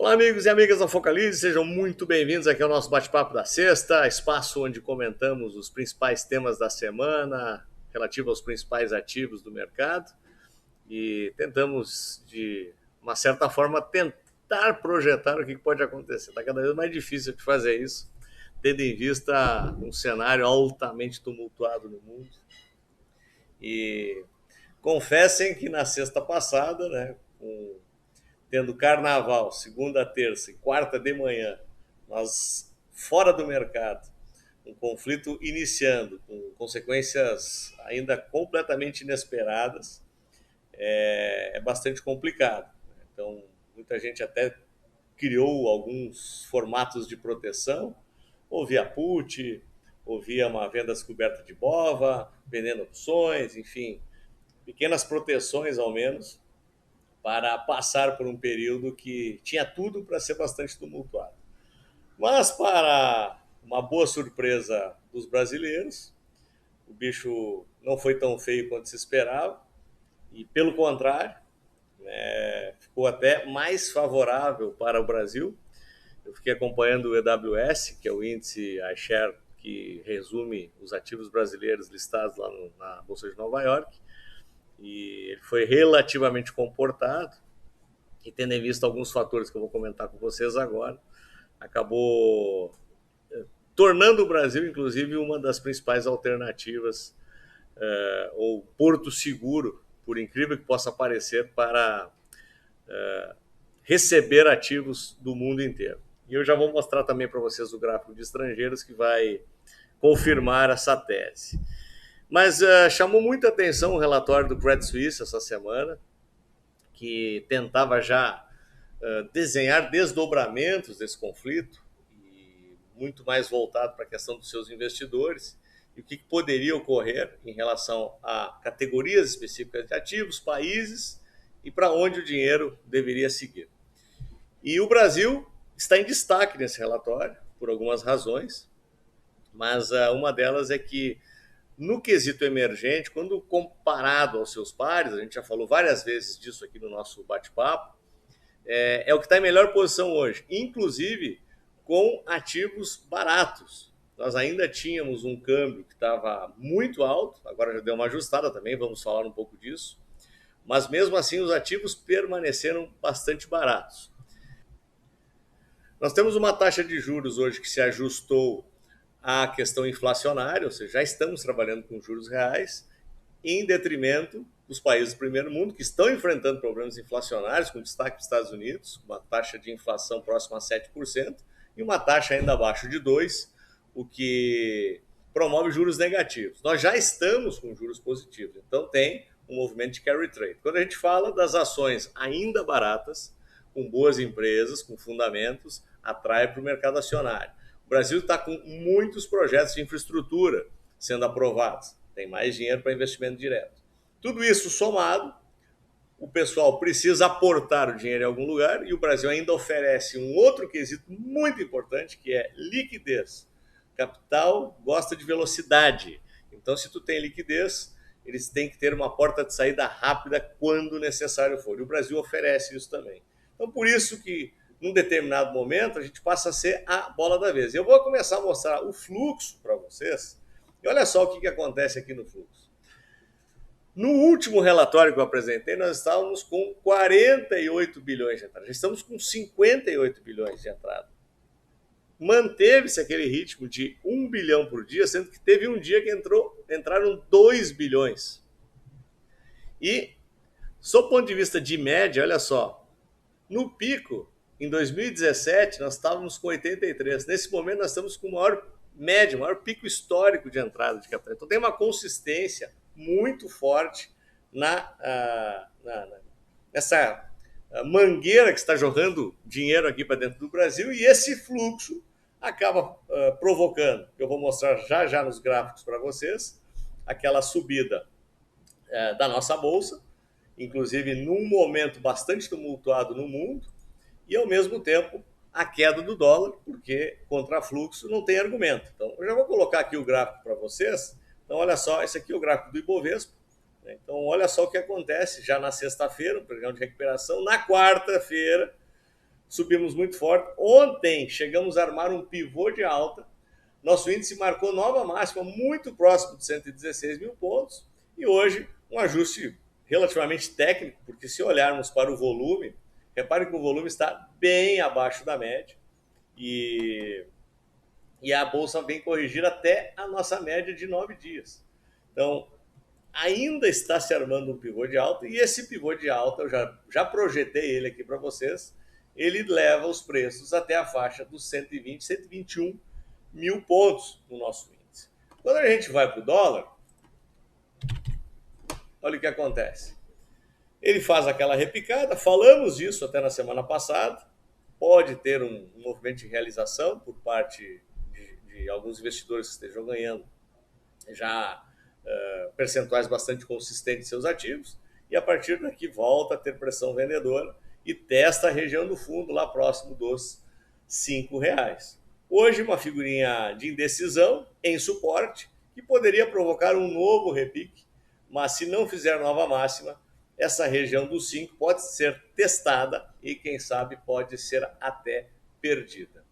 Olá, amigos e amigas da Focalize, sejam muito bem-vindos aqui ao nosso bate-papo da sexta, espaço onde comentamos os principais temas da semana, relativo aos principais ativos do mercado e tentamos, de uma certa forma, tentar projetar o que pode acontecer. Está cada vez mais difícil de fazer isso, tendo em vista um cenário altamente tumultuado no mundo. E confessem que na sexta passada, né, tendo carnaval, segunda, terça e quarta de manhã, nós fora do mercado, um conflito iniciando, com consequências ainda completamente inesperadas, é bastante complicado. Então, muita gente até criou alguns formatos de proteção, ou via put, ou via uma venda descoberta de BOVA, vendendo opções, enfim, pequenas proteções ao menos, para passar por um período que tinha tudo para ser bastante tumultuado. Mas, para uma boa surpresa dos brasileiros, o bicho não foi tão feio quanto se esperava, e pelo contrário, ficou até mais favorável para o Brasil. Eu fiquei acompanhando o EWS, que é o índice iShare que resume os ativos brasileiros listados lá na Bolsa de Nova York, e ele foi relativamente comportado, e tendo em vista alguns fatores que eu vou comentar com vocês agora, acabou tornando o Brasil, inclusive, uma das principais alternativas, ou porto seguro, por incrível que possa parecer, para receber ativos do mundo inteiro. E eu já vou mostrar também para vocês o gráfico de estrangeiros que vai confirmar essa tese. Mas chamou muita atenção o relatório do Credit Suisse essa semana, que tentava já desenhar desdobramentos desse conflito, e muito mais voltado para a questão dos seus investidores e o que poderia ocorrer em relação a categorias específicas de ativos, países e para onde o dinheiro deveria seguir. E o Brasil está em destaque nesse relatório por algumas razões, mas uma delas é que, no quesito emergente, quando comparado aos seus pares, a gente já falou várias vezes disso aqui no nosso bate-papo, é o que está em melhor posição hoje, inclusive com ativos baratos. Nós ainda tínhamos um câmbio que estava muito alto, agora já deu uma ajustada também, vamos falar um pouco disso, mas mesmo assim os ativos permaneceram bastante baratos. Nós temos uma taxa de juros hoje que se ajustou à questão inflacionária, ou seja, já estamos trabalhando com juros reais, em detrimento dos países do primeiro mundo, que estão enfrentando problemas inflacionários, com destaque dos Estados Unidos, uma taxa de inflação próxima a 7%, e uma taxa ainda abaixo de 2%, o que promove juros negativos. Nós já estamos com juros positivos, então tem um movimento de carry trade. Quando a gente fala das ações ainda baratas, com boas empresas, com fundamentos, atrai para o mercado acionário. O Brasil está com muitos projetos de infraestrutura sendo aprovados, tem mais dinheiro para investimento direto. Tudo isso somado, o pessoal precisa aportar o dinheiro em algum lugar, e o Brasil ainda oferece um outro quesito muito importante, que é liquidez. Capital gosta de velocidade, então se tu tem liquidez, eles têm que ter uma porta de saída rápida quando necessário for, e o Brasil oferece isso também. Então, por isso que, num determinado momento, a gente passa a ser a bola da vez. Eu vou começar a mostrar o fluxo para vocês, e olha só o que acontece aqui no fluxo. No último relatório que eu apresentei, nós estávamos com 48 bilhões de entrada. Já estamos com 58 bilhões de entrada. Manteve-se aquele ritmo de 1 bilhão por dia, sendo que teve um dia que entraram 2 bilhões. E, sob o ponto de vista de média, olha só, no pico, em 2017, nós estávamos com 83. Nesse momento, nós estamos com o maior média, o maior pico histórico de entrada de capital. Então, tem uma consistência muito forte nessa mangueira que está jogando dinheiro aqui para dentro do Brasil, e esse fluxo acaba provocando, eu vou mostrar já já nos gráficos para vocês, aquela subida da nossa bolsa, inclusive num momento bastante tumultuado no mundo, e ao mesmo tempo a queda do dólar, porque contra fluxo não tem argumento. Então, eu já vou colocar aqui o gráfico para vocês. Então, olha só, esse aqui é o gráfico do Ibovespa. Então, olha só o que acontece já na sexta-feira, um pregão de recuperação. Na quarta-feira, subimos muito forte. Ontem chegamos a armar um pivô de alta, nosso índice marcou nova máxima muito próximo de 116 mil pontos e hoje um ajuste relativamente técnico, porque se olharmos para o volume, repare que o volume está bem abaixo da média e a bolsa vem corrigir até a nossa média de 9 dias. Então, ainda está se armando um pivô de alta e esse pivô de alta, eu já projetei ele aqui para vocês, ele leva os preços até a faixa dos 120, 121 mil pontos no nosso índice. Quando a gente vai para o dólar, olha o que acontece. Ele faz aquela repicada, falamos disso até na semana passada, pode ter um movimento de realização por parte de alguns investidores que estejam ganhando já percentuais bastante consistentes de seus ativos, e a partir daqui volta a ter pressão vendedora e testa a região do fundo lá próximo dos R$5. Hoje uma figurinha de indecisão em suporte que poderia provocar um novo repique, mas se não fizer nova máxima, essa região dos 5 pode ser testada e quem sabe pode ser até perdida.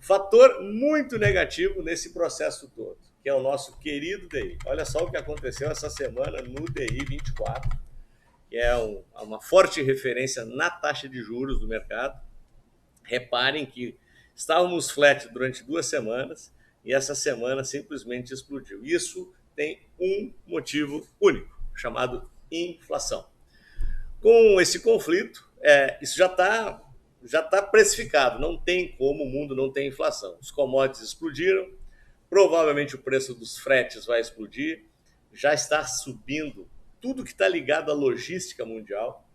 Fator muito negativo nesse processo todo, que é o nosso querido DI. Olha só o que aconteceu essa semana no DI 24, que é uma forte referência na taxa de juros do mercado. Reparem que estávamos flat durante 2 semanas e essa semana simplesmente explodiu. Isso tem um motivo único, chamado inflação. Com esse conflito, isso já está precificado, não tem como o mundo não ter inflação. Os commodities explodiram, provavelmente o preço dos fretes vai explodir, já está subindo tudo que está ligado à logística mundial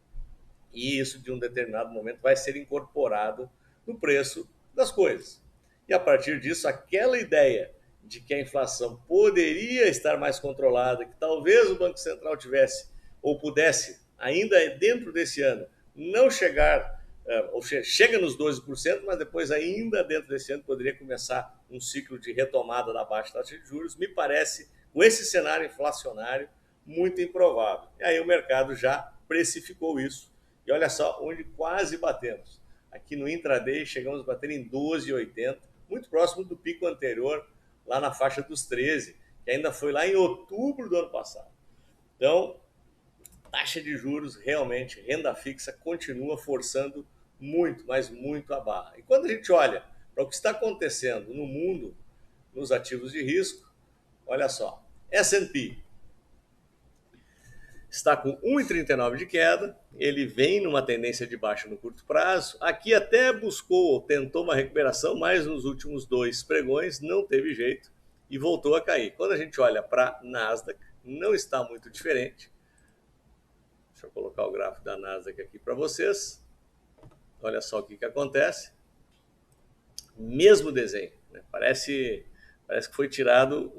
e isso de um determinado momento vai ser incorporado no preço das coisas. E a partir disso, aquela ideia de que a inflação poderia estar mais controlada, que talvez o Banco Central tivesse ou pudesse, ainda dentro desse ano, não chegar, ou chega nos 12%, mas depois ainda dentro desse ano poderia começar um ciclo de retomada da baixa taxa de juros, me parece, com esse cenário inflacionário, muito improvável. E aí o mercado já precificou isso. E olha só onde quase batemos. Aqui no intraday chegamos a bater em 12,80, muito próximo do pico anterior, lá na faixa dos 13, que ainda foi lá em outubro do ano passado. Então, taxa de juros, realmente, renda fixa, continua forçando muito, mas muito a barra. E quando a gente olha para o que está acontecendo no mundo, nos ativos de risco, olha só, S&P está com 1,39 de queda, ele vem numa tendência de baixa no curto prazo, aqui até buscou, tentou uma recuperação, mas nos últimos 2 pregões não teve jeito e voltou a cair. Quando a gente olha para Nasdaq, não está muito diferente. Deixa eu colocar o gráfico da Nasdaq aqui para vocês. Olha só o que acontece. Mesmo desenho, né? Parece que foi tirado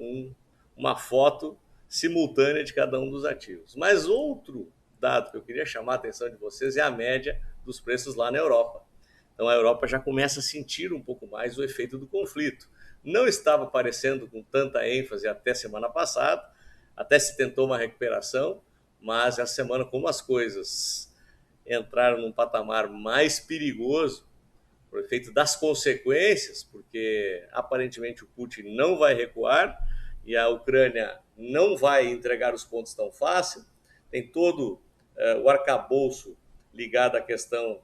uma foto simultânea de cada um dos ativos. Mas outro dado que eu queria chamar a atenção de vocês é a média dos preços lá na Europa. Então a Europa já começa a sentir um pouco mais o efeito do conflito. Não estava aparecendo com tanta ênfase até semana passada, até se tentou uma recuperação, mas essa semana, como as coisas entraram num patamar mais perigoso, por efeito das consequências, porque aparentemente o Putin não vai recuar e a Ucrânia não vai entregar os pontos tão fácil, tem todo o arcabouço ligado à questão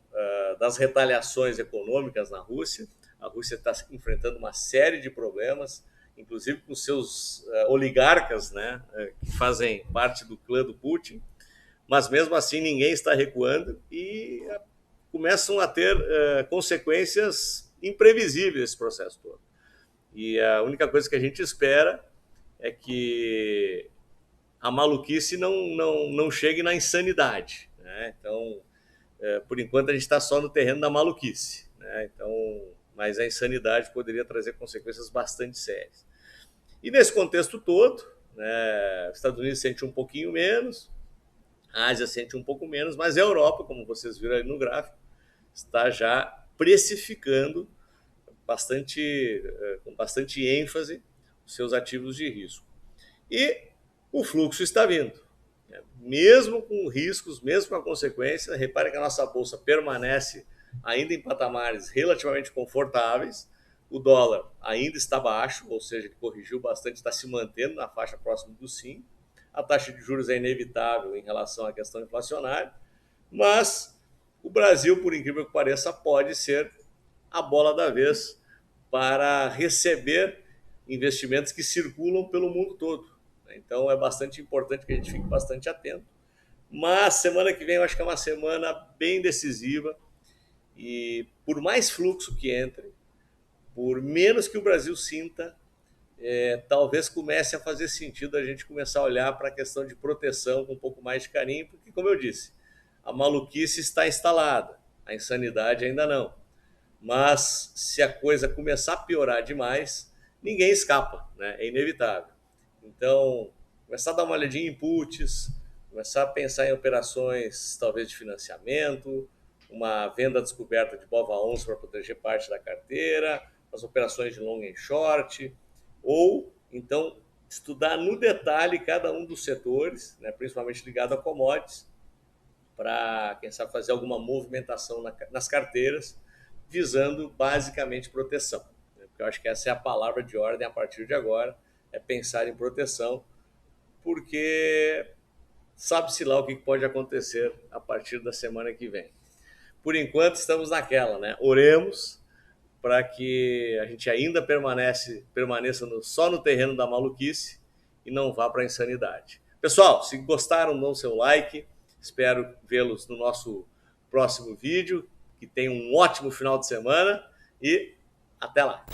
das retaliações econômicas na Rússia. A Rússia está enfrentando uma série de problemas, inclusive com seus oligarcas, né, que fazem parte do clã do Putin, mas mesmo assim ninguém está recuando e começam a ter consequências imprevisíveis esse processo todo. E a única coisa que a gente espera é que a maluquice não chegue na insanidade, né? Então, por enquanto a gente está só no terreno da maluquice, né? Então, mas a insanidade poderia trazer consequências bastante sérias. E nesse contexto todo, né, os Estados Unidos sente um pouquinho menos, a Ásia sente um pouco menos, mas a Europa, como vocês viram aí no gráfico, está já precificando com bastante ênfase os seus ativos de risco. E o fluxo está vindo. Mesmo com riscos, mesmo com a consequência, repare que a nossa bolsa permanece ainda em patamares relativamente confortáveis. O dólar ainda está baixo, ou seja, ele corrigiu bastante, está se mantendo na faixa próxima do 5. A taxa de juros é inevitável em relação à questão inflacionária, mas o Brasil, por incrível que pareça, pode ser a bola da vez para receber investimentos que circulam pelo mundo todo. Então é bastante importante que a gente fique bastante atento. Mas semana que vem eu acho que é uma semana bem decisiva e por mais fluxo que entre, por menos que o Brasil sinta, talvez comece a fazer sentido a gente começar a olhar para a questão de proteção com um pouco mais de carinho, porque, como eu disse, a maluquice está instalada, a insanidade ainda não. Mas se a coisa começar a piorar demais, ninguém escapa, né? É inevitável. Então, começar a dar uma olhadinha em puts, começar a pensar em operações talvez de financiamento, uma venda descoberta de BOVA11 para proteger parte da carteira, as operações de long e short, ou então estudar no detalhe cada um dos setores, né, principalmente ligado a commodities, para, quem sabe, fazer alguma movimentação nas carteiras, visando basicamente proteção. Porque eu acho que essa é a palavra de ordem a partir de agora, é pensar em proteção, porque sabe-se lá o que pode acontecer a partir da semana que vem. Por enquanto estamos naquela, né? Oremos para que a gente ainda permaneça só no terreno da maluquice e não vá para a insanidade. Pessoal, se gostaram, dão seu like. Espero vê-los no nosso próximo vídeo. Que tenham um ótimo final de semana e até lá.